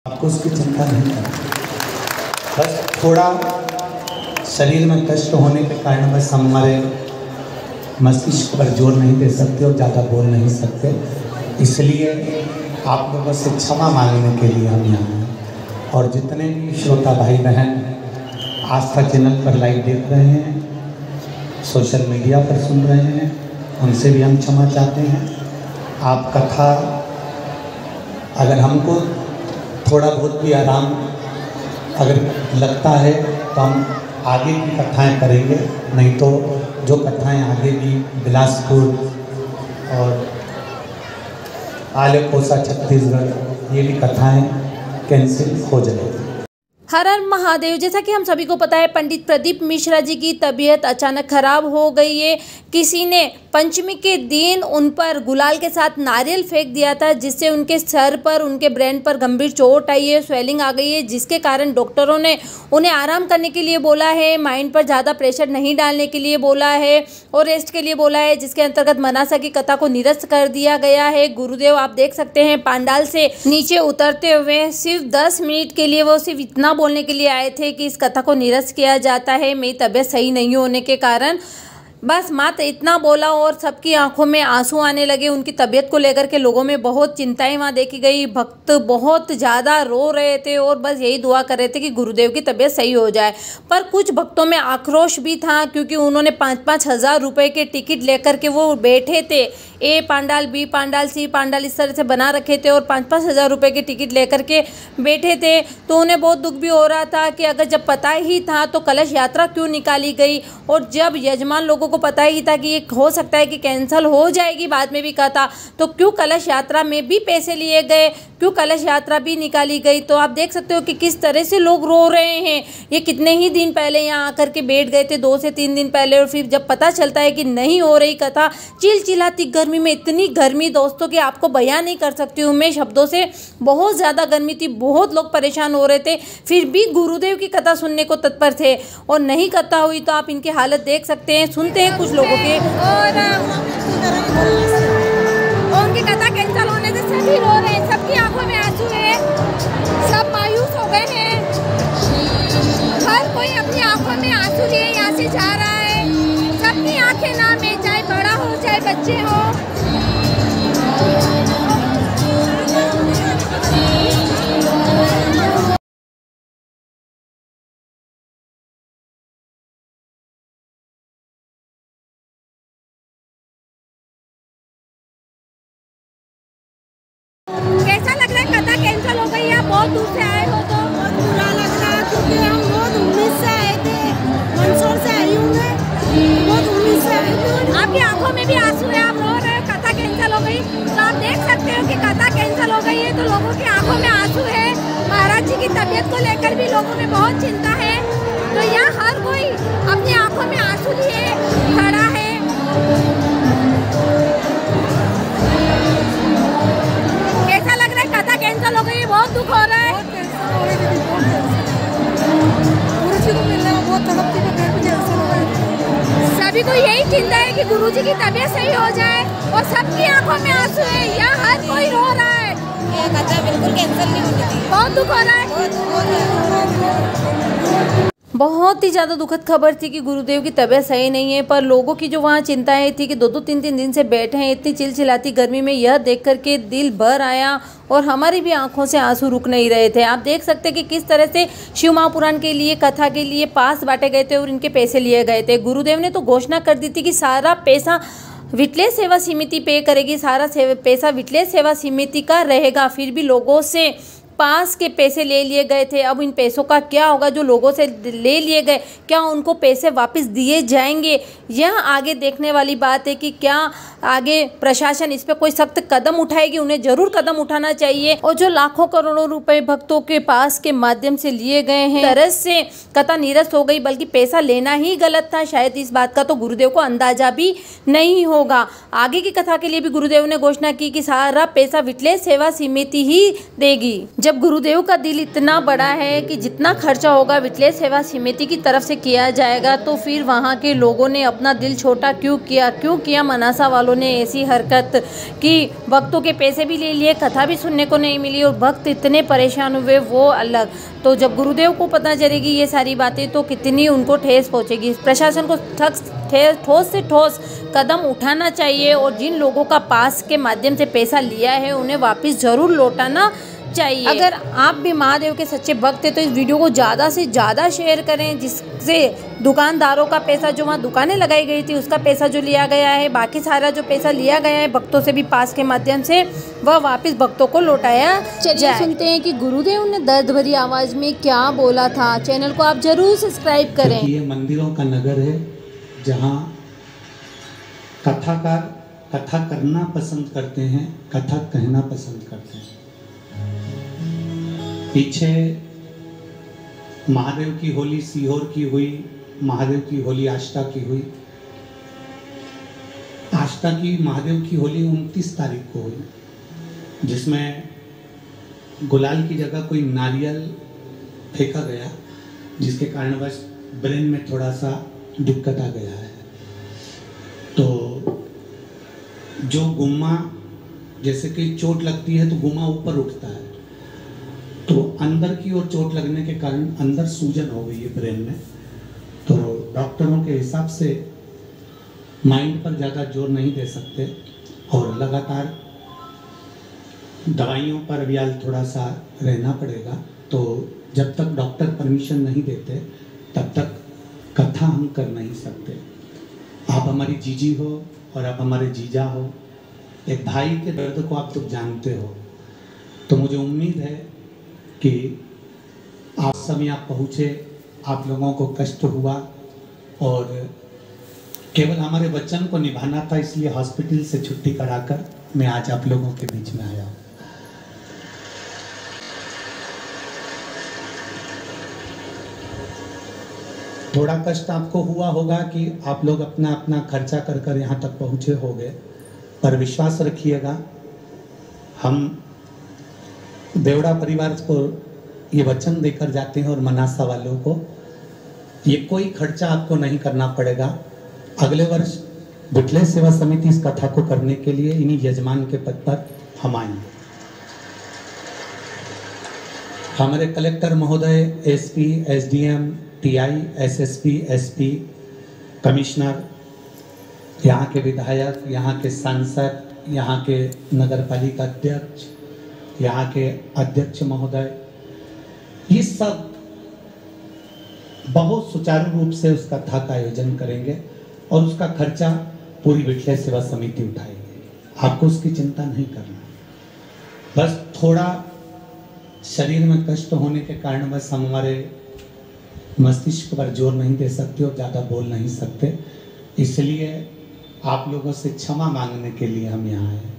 आपको उसकी चिंता नहीं है, बस थोड़ा शरीर में कष्ट होने के कारण बस हमारे मस्तिष्क पर जोर नहीं दे सकते और ज़्यादा बोल नहीं सकते, इसलिए आप लोगों से क्षमा मांगने के लिए हम यहाँ हैं। और जितने भी श्रोता भाई बहन आस्था चैनल पर लाइव देख रहे हैं, सोशल मीडिया पर सुन रहे हैं, उनसे भी हम क्षमा चाहते हैं। आप कथा अगर हमको थोड़ा बहुत भी आराम अगर लगता है तो हम आगे की कथाएं करेंगे, नहीं तो जो कथाएं आगे भी बिलासपुर और आलेकोसा छत्तीसगढ़ ये भी कथाएं कैंसिल हो जाएगी। हर हर महादेव। जैसा कि हम सभी को पता है, पंडित प्रदीप मिश्रा जी की तबीयत अचानक खराब हो गई है। किसी ने पंचमी के दिन उन पर गुलाल के साथ नारियल फेंक दिया था, जिससे उनके सर पर, उनके ब्रेन पर गंभीर चोट आई है, स्वेलिंग आ गई है, जिसके कारण डॉक्टरों ने उन्हें आराम करने के लिए बोला है, माइंड पर ज़्यादा प्रेशर नहीं डालने के लिए बोला है और रेस्ट के लिए बोला है, जिसके अंतर्गत मनासा की कथा को निरस्त कर दिया गया है। गुरुदेव आप देख सकते हैं पांडाल से नीचे उतरते हुए सिर्फ 10 मिनट के लिए वो सिर्फ इतना बोलने के लिए आए थे कि इस कथा को निरस्त किया जाता है, मेरी तबीयत सही नहीं होने के कारण, बस मात्र इतना बोला और सबकी आंखों में आंसू आने लगे। उनकी तबीयत को लेकर के लोगों में बहुत चिंताएं वहाँ देखी गई, भक्त बहुत ज़्यादा रो रहे थे और बस यही दुआ कर रहे थे कि गुरुदेव की तबीयत सही हो जाए। पर कुछ भक्तों में आक्रोश भी था, क्योंकि उन्होंने 5-5 हज़ार रुपये के टिकट लेकर के वो बैठे थे, ए पांडाल, बी पांडाल, सी पांडाल इस तरह से बना रखे थे और 5-5 हज़ार रुपये के टिकट लेकर के बैठे थे। तो उन्हें बहुत दुख भी हो रहा था कि अगर जब पता ही था तो कलश यात्रा क्यों निकाली गई, और जब यजमान लोगों को पता ही था कि ये हो सकता है कि कैंसिल हो जाएगी, बाद में भी कहा था, तो क्यों कलश यात्रा में भी पैसे लिए गए, क्यों कलश यात्रा भी निकाली गई। तो आप देख सकते हो कि किस तरह से लोग रो रहे हैं। ये कितने ही दिन पहले यहाँ आकर के बैठ गए थे, 2 से 3 दिन पहले, और फिर जब पता चलता है कि नहीं हो रही कथा, चिलचिलाती गर्मी में, इतनी गर्मी दोस्तों कि आपको बयान नहीं कर सकती हूँ मैं शब्दों से, बहुत ज़्यादा गर्मी थी, बहुत लोग परेशान हो रहे थे, फिर भी गुरुदेव की कथा सुनने को तत्पर थे और नहीं कथा हुई। तो आप इनकी हालत देख सकते हैं, सुनते हैं कुछ लोगों के। और उनकी कथा कैंसिल होने से सभी रो रहे हैं, सबकी आंखों में आंसू है, सब मायूस हो गए हैं, हर कोई अपनी आंखों में आंसू लिए यहाँ से जा रहा है, सबकी आंखें नाम है, चाहे बड़ा हो चाहे बच्चे हो। कैसा लग रहा है कथा कैंसिल हो गई? आप बहुत दूर से आए हो तो बहुत बुरा लग रहा है, क्योंकि हम बहुत उम्मीद से आए थे, मंदसौर से आई हूँ मैं, बहुत उम्मीद से आई हूँ। आपकी आंखों में भी आंसू है, आप रो रहे हो, कथा कैंसिल हो गई। तो आप देख सकते हो कि कथा कैंसिल हो गई है तो लोगों की आंखों में आंसू है। महाराज जी की तबीयत को लेकर भी लोगों में बहुत चिंता है। तो यहाँ हर कोई अपनी आंखों में आंसू लिए खड़ा है। कैसा लग रहा है? कथा कैंसिल हो गई है, बहुत दुख हो रहा है। सभी को यही चिंता है कि गुरुजी की तबीयत सही हो जाए और सबकी आंखों में आंसू है, यहाँ हर कोई रो रहा है। ये कथा बिल्कुल कैंसिल नहीं होनी थी, बहुत दुख हो रहा है। बहुत ही ज़्यादा दुखद खबर थी कि गुरुदेव की तबीयत सही नहीं है, पर लोगों की जो वहाँ चिंताएं थी कि 2-2 3-3 दिन से बैठे हैं इतनी चिलचिलाती गर्मी में, यह देख करके दिल भर आया और हमारी भी आंखों से आंसू रुक नहीं रहे थे। आप देख सकते कि किस तरह से शिव महापुराण के लिए, कथा के लिए पास बांटे गए थे और इनके पैसे लिए गए थे। गुरुदेव ने तो घोषणा कर दी थी कि सारा पैसा विटलेज सेवा समिति पे करेगी, सारा पैसा विटलेज सेवा समिति का रहेगा। फिर भी लोगों से पास के पैसे ले लिए गए थे। अब इन पैसों का क्या होगा? जो लोगों से ले लिए गए, क्या उनको पैसे वापस दिए जाएंगे? यह आगे देखने वाली बात है कि क्या आगे प्रशासन इस पर कोई सख्त कदम उठाएगी। उन्हें जरूर कदम उठाना चाहिए। और जो लाखों करोड़ों रुपए भक्तों के पास के माध्यम से लिए गए हैं, तरह से कथा निरस्त हो गई, बल्कि पैसा लेना ही गलत था। शायद इस बात का तो गुरुदेव को अंदाजा भी नहीं होगा। आगे की कथा के लिए भी गुरुदेव ने घोषणा की कि सारा पैसा विटलेज सेवा समिति ही देगी। जब गुरुदेव का दिल इतना बड़ा है कि जितना खर्चा होगा विठलेश सेवा समिति की तरफ से किया जाएगा, तो फिर वहाँ के लोगों ने अपना दिल छोटा क्यों किया मनासा वालों ने ऐसी हरकत कि भक्तों के पैसे भी ले लिए, कथा भी सुनने को नहीं मिली और भक्त इतने परेशान हुए वो अलग। तो जब गुरुदेव को पता चलेगी ये सारी बातें तो कितनी उनको ठेस पहुँचेगी। प्रशासन को ठोस से ठोस कदम उठाना चाहिए और जिन लोगों का पास के माध्यम से पैसा लिया है उन्हें वापस ज़रूर लौटाना चाहिए। अगर आप भी महादेव के सच्चे भक्त हैं तो इस वीडियो को ज़्यादा से ज़्यादा शेयर करें, जिससे दुकानदारों का पैसा जो वहाँ दुकानें लगाई गई थी उसका पैसा जो लिया गया है, बाकी सारा जो पैसा लिया गया है भक्तों से भी पास के माध्यम से, वह वापस भक्तों को लौटाया जाए। सुनते हैं कि गुरुदेव ने दर्द भरी आवाज़ में क्या बोला था। चैनल को आप जरूर सब्सक्राइब करें। ये मंदिरों का नगर है जहाँ कथाकार कथा करना पसंद करते हैं, कथा कहना पसंद करते हैं। पीछे महादेव की होली सीहोर की हुई, महादेव की होली आष्टा की हुई। आष्टा की महादेव की होली 29 तारीख को हुई, जिसमें गुलाल की जगह कोई नारियल फेंका गया, जिसके कारणवश ब्रेन में थोड़ा सा दिक्कत आ गया है। तो जो गुम्मा, जैसे कि चोट लगती है तो गुम्मा ऊपर उठता है, तो अंदर की ओर चोट लगने के कारण अंदर सूजन हो गई है ब्रेन में। तो डॉक्टरों के हिसाब से माइंड पर ज़्यादा जोर नहीं दे सकते और लगातार दवाइयों पर भी थोड़ा सा रहना पड़ेगा। तो जब तक डॉक्टर परमिशन नहीं देते तब तक कथा हम कर नहीं सकते। आप हमारी जीजी हो और आप हमारे जीजा हो, एक भाई के दर्द को आप तो जानते हो। तो मुझे उम्मीद है कि आप सब यहाँ पहुँचे, आप लोगों को कष्ट हुआ और केवल हमारे वचन को निभाना था, इसलिए हॉस्पिटल से छुट्टी कराकर मैं आज आप लोगों के बीच में आया हूँ। थोड़ा कष्ट आपको हुआ होगा कि आप लोग अपना अपना खर्चा कर कर यहाँ तक पहुँचे होंगे, पर विश्वास रखिएगा, हम देवड़ा परिवार को ये वचन देकर जाते हैं और मनासा वालों को ये कोई खर्चा आपको नहीं करना पड़ेगा। अगले वर्ष विठलेश सेवा समिति इस कथा को करने के लिए इन्हीं यजमान के पद पर हम आएंगे। हमारे कलेक्टर महोदय, SP, SDM, TI, SSP, SP, commissioner, यहाँ के विधायक, यहाँ के सांसद, यहाँ के नगरपालिका अध्यक्ष, यहाँ के अध्यक्ष महोदय, ये सब बहुत सुचारू रूप से उस कथा का आयोजन करेंगे और उसका खर्चा पूरी विठलेश सेवा समिति उठाएगी। आपको उसकी चिंता नहीं करना, बस थोड़ा शरीर में कष्ट होने के कारण बस हम हमारे मस्तिष्क पर जोर नहीं दे सकते और ज़्यादा बोल नहीं सकते, इसलिए आप लोगों से क्षमा मांगने के लिए हम यहाँ आए।